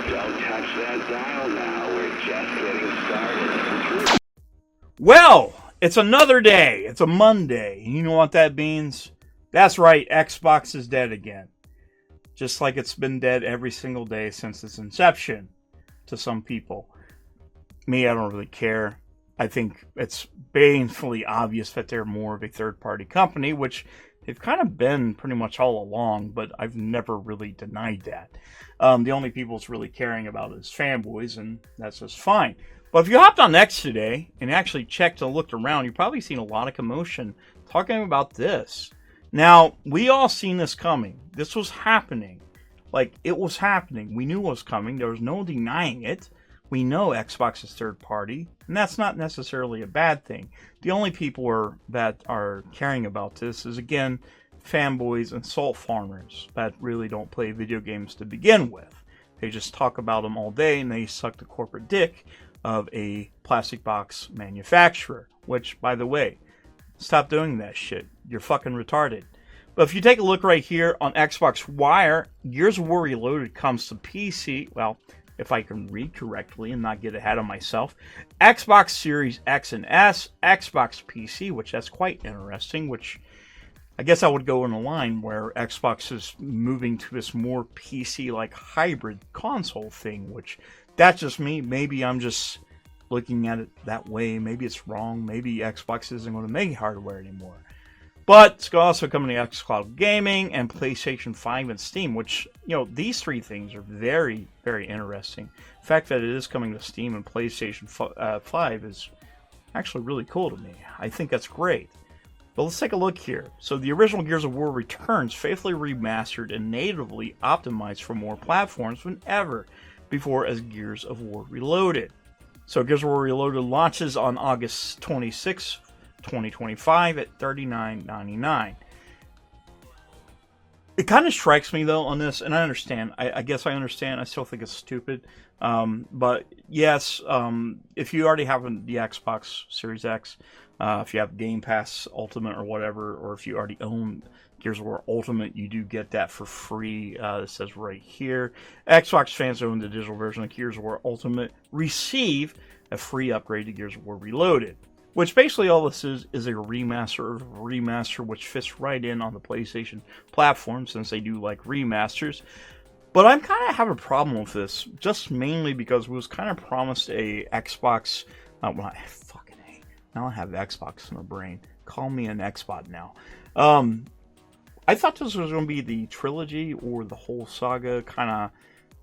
Don't touch that dial now. We're just getting started. Well, it's another day. It's a Monday. You know what that means? That's right, Xbox is dead again. Just like it's been dead every single day since its inception to some people. Me, I don't really care. I think it's painfully obvious that they're more of a third-party company, which they've kind of been pretty much all along, but I've never really denied that. The only people it's really caring about is fanboys, and that's just fine. But if you hopped on X today and actually checked and looked around, you've probably seen a lot of commotion talking about this. Now, we all seen this coming. This was happening. Like, it was happening. We knew it was coming. There was no denying it. We know Xbox is third party, and that's not necessarily a bad thing. The only people that are caring about this is, again, fanboys and salt farmers that really don't play video games to begin with. They just talk about them all day, and they suck the corporate dick of a plastic box manufacturer, which, by the way, stop doing that shit. You're fucking retarded. But if you take a look right here on Xbox Wire, Gears of War Reloaded comes to PC, well, if I can read correctly and not get ahead of myself, Xbox Series X and S, Xbox PC, which that's quite interesting, which I guess I would go in a line where Xbox is moving to this more PC-like hybrid console thing, which that's just me. Maybe I'm just looking at it that way. Maybe it's wrong. Maybe Xbox isn't going to make hardware anymore. But it's also coming to xCloud Gaming and PlayStation 5 and Steam, which, you know, these three things are very, very interesting. The fact that it is coming to Steam and PlayStation 5 is actually really cool to me. I think that's great. But let's take a look here. So the original Gears of War returns, faithfully remastered and natively optimized for more platforms than ever before as Gears of War Reloaded. So Gears of War Reloaded launches on August 26, 2025 at $39.99. It kind of strikes me, though, on this, and I understand. I guess I understand. I still think it's stupid. But yes, if you already have the Xbox Series X, if you have Game Pass Ultimate or whatever, or if you already own Gears of War Ultimate, you do get that for free. It says right here. Xbox fans who own the digital version of Gears of War Ultimate receive a free upgrade to Gears of War Reloaded. Which basically all this is a remaster which fits right in on the PlayStation platform, since they do like remasters. But I'm kind of having a problem with this, just mainly because we was kind of promised a Xbox. Now I have Xbox in my brain. Call me an Xbot now. I thought this was going to be the trilogy or the whole saga, kind of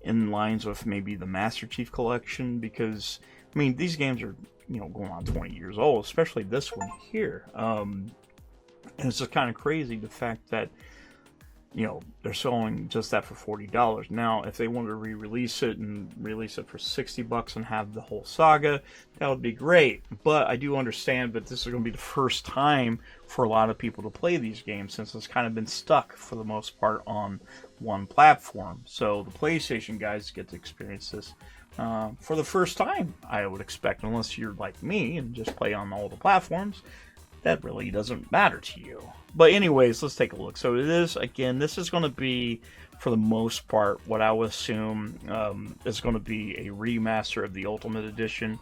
in lines with maybe the Master Chief Collection, because I mean these games are, you know, going on 20 years old, especially this one here. And it's just kind of crazy the fact that, you know, they're selling just that for $40. Now, if they wanted to re-release it and release it for $60 and have the whole saga, that would be great. But I do understand that this is going to be the first time for a lot of people to play these games, since it's kind of been stuck for the most part on one platform. So the PlayStation guys get to experience this for the first time, I would expect, unless you're like me and just play on all the platforms. That really doesn't matter to you. But anyways, let's take a look. So it is, again, this is going to be, for the most part, what I would assume is going to be a remaster of the Ultimate Edition.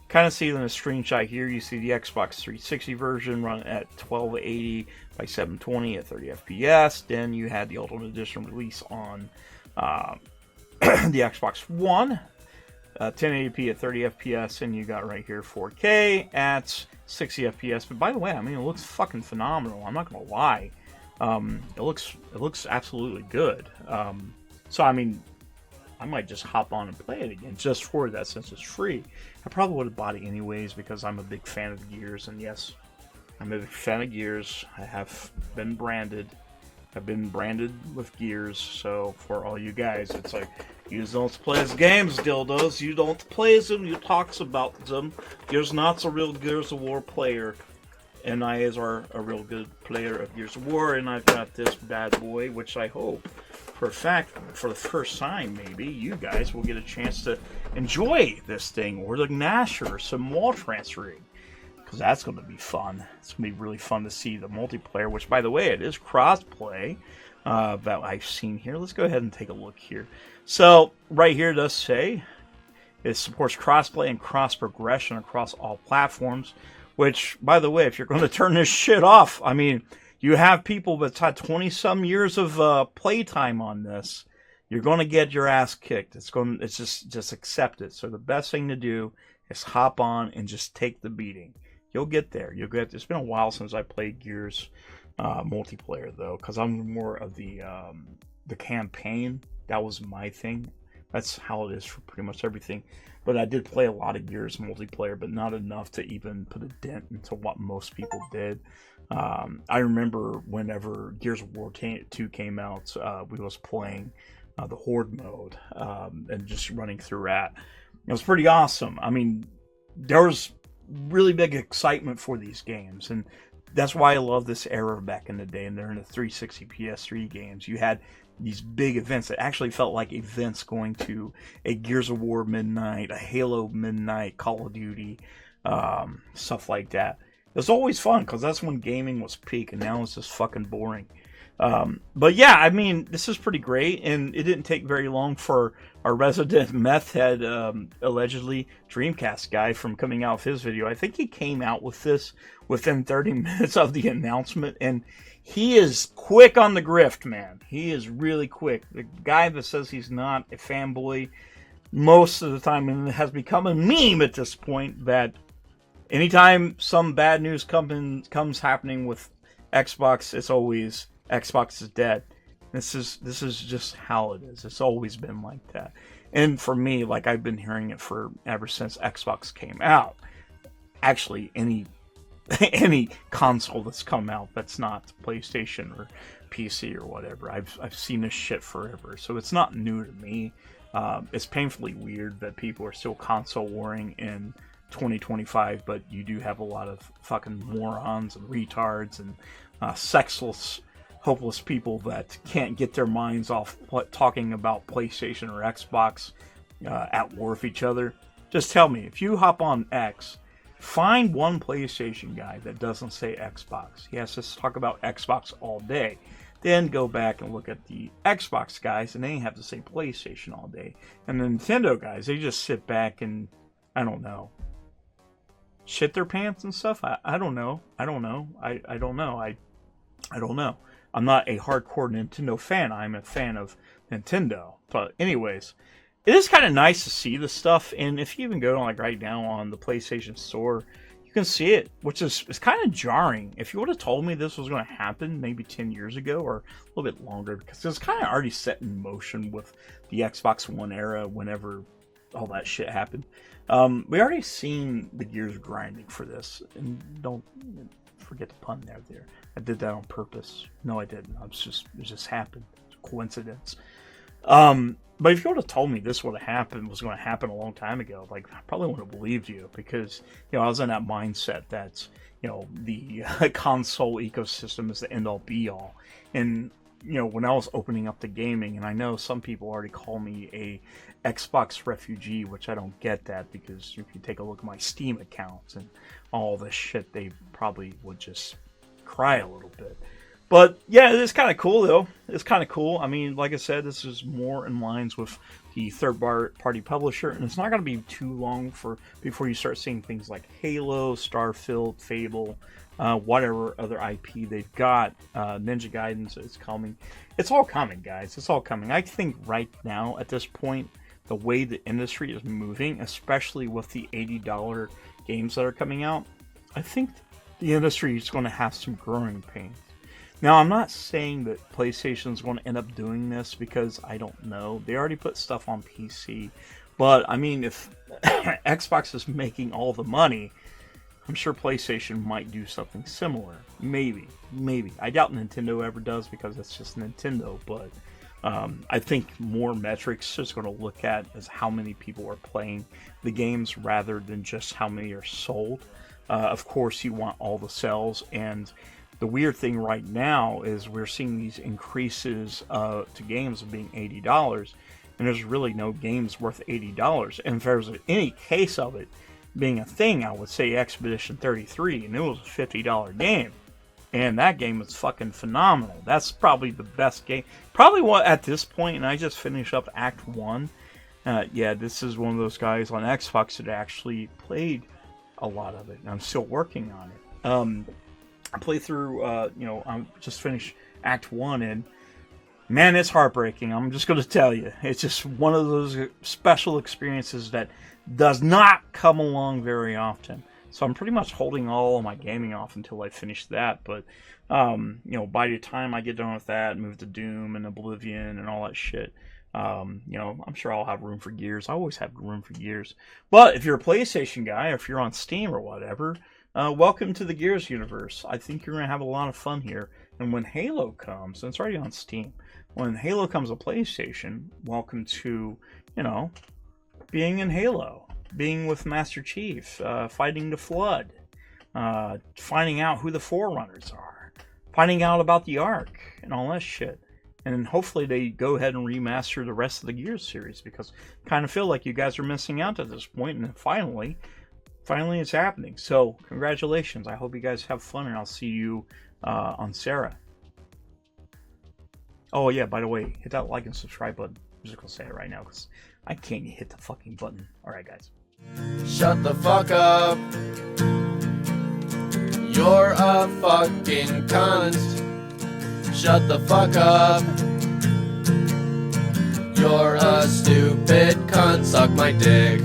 Kind of see in the screenshot here, you see the Xbox 360 version run at 1280 by 720 at 30 FPS. Then you had the Ultimate Edition release on the Xbox One. 1080p at 30 FPS, and you got right here 4K at 60 FPS. But by the way, I mean, it looks fucking phenomenal. I'm not gonna lie. It looks absolutely good. So I mean, I might just hop on and play it again just for that, since it's free. I probably would have bought it anyways because I'm a big fan of Gears, and yes, I'm a big fan of Gears. I have been branded. I've been branded with Gears, so for all you guys, it's like, you don't play as games, dildos. You don't play them, you talks about them. You're not a real Gears of War player. And I are a real good player of Gears of War, and I've got this bad boy, which I hope, for a fact, for the first time, maybe, you guys will get a chance to enjoy this thing, or the Gnasher, or some wall transferring. because that's going to be fun. It's going to be really fun to see the multiplayer, which, by the way, it is cross-play that I've seen here. Let's go ahead and take a look here. So, right here it does say it supports cross-play and cross-progression across all platforms, which, by the way, if you're going to turn this shit off, I mean, you have people that's had 20-some years of playtime on this, you're going to get your ass kicked. It's just accept it. So the best thing to do is hop on and just take the beating. You'll get there. It's been a while since I played Gears multiplayer though, because I'm more of the campaign. That was my thing. That's how it is for pretty much everything. But I did play a lot of Gears multiplayer, but not enough to even put a dent into what most people did. I remember whenever Gears of War 2 came out, we was playing the Horde mode and just running through that. It was pretty awesome. I mean, there was really big excitement for these games, and that's why I love this era back in the day. And they're in the 360 PS3 games. You had these big events that actually felt like events going to a Gears of War midnight, a Halo midnight, Call of Duty, stuff like that. It was always fun because that's when gaming was peak, and now it's just fucking boring. But yeah, I mean, this is pretty great, and it didn't take very long for our resident meth head, allegedly Dreamcast guy, from coming out with his video. I think he came out with this within 30 minutes of the announcement, and he is quick on the grift, man. He is really quick. The guy that says he's not a fanboy most of the time, and it has become a meme at this point, that anytime some bad news comes happening with Xbox, it's always Xbox is dead. This is just how it is. It's always been like that. And for me, like, I've been hearing it for ever since Xbox came out. Actually, any console that's come out that's not PlayStation or PC or whatever, I've seen this shit forever. So it's not new to me. It's painfully weird that people are still console warring in 2025, but you do have a lot of fucking morons and retards and sexless, hopeless people that can't get their minds off talking about PlayStation or Xbox at war with each other. Just tell me, if you hop on X, find one PlayStation guy that doesn't say Xbox. He has to talk about Xbox all day. Then go back and look at the Xbox guys, and they have to say PlayStation all day. And the Nintendo guys, they just sit back and, I don't know, shit their pants and stuff. I don't know. I don't know. I don't know. I'm not a hardcore Nintendo fan. I'm a fan of Nintendo. But anyways, it is kind of nice to see this stuff. And if you even go like right now on the PlayStation Store, you can see it, which is kind of jarring. If you would have told me this was going to happen maybe 10 years ago or a little bit longer, because it's kind of already set in motion with the Xbox One era whenever all that shit happened. We already seen the gears grinding for this. And don't forget the pun there. I did that on purpose. No, I didn't. It just happened. It's a coincidence. But if you would have told me this was going to happen a long time ago, like, I probably wouldn't have believed you, because, you know, I was in that mindset that, you know, the console ecosystem is the end all be all. And, you know, when I was opening up the gaming, and I know some people already call me a Xbox refugee, which I don't get that, because if you take a look at my Steam accounts and all this shit, they probably would just cry a little bit. But yeah, it's kind of cool though. It's kind of cool. I mean, like I said, this is more in lines with the third-party publisher, and it's not going to be too long before you start seeing things like Halo, Starfield, Fable, whatever other IP they've got. Ninja Gaiden is coming. It's all coming, guys. It's all coming. I think right now, at this point, the way the industry is moving, especially with the $80 games that are coming out, I think the industry is going to have some growing pains. Now, I'm not saying that PlayStation is going to end up doing this, because I don't know. They already put stuff on PC. But, I mean, if Xbox is making all the money, I'm sure PlayStation might do something similar. Maybe. I doubt Nintendo ever does, because it's just Nintendo. But I think more metrics is going to look at as how many people are playing the games rather than just how many are sold. Of course, you want all the sales, and the weird thing right now is we're seeing these increases to games of being $80, and there's really no games worth $80. And if there's any case of it, being a thing, I would say Expedition 33, and it was a $50 game. And that game was fucking phenomenal. That's probably the best game. Probably what at this point, and I just finished up Act 1. Yeah, this is one of those guys on Xbox that actually played a lot of it. And I'm still working on it. I played through, I'm just finished Act 1, and man, it's heartbreaking. I'm just going to tell you. It's just one of those special experiences that does not come along very often. So I'm pretty much holding all of my gaming off until I finish that. But, by the time I get done with that, move to Doom and Oblivion and all that shit, I'm sure I'll have room for Gears. I always have room for Gears. But if you're a PlayStation guy, or if you're on Steam or whatever, welcome to the Gears universe. I think you're going to have a lot of fun here. And when Halo comes, and it's already on Steam, when Halo comes to PlayStation, welcome to, being in Halo. Being with Master Chief, fighting the Flood, finding out who the Forerunners are, finding out about the Ark, and all that shit. And hopefully they go ahead and remaster the rest of the Gears series, because I kind of feel like you guys are missing out at this point, and finally it's happening. So, congratulations. I hope you guys have fun, and I'll see you on Sarah. Oh, yeah, by the way, hit that like and subscribe button. I'm just going to say it right now, because I can't hit the fucking button. Alright, guys. Shut the fuck up. You're a fucking cunt. Shut the fuck up. You're a stupid cunt. Suck my dick.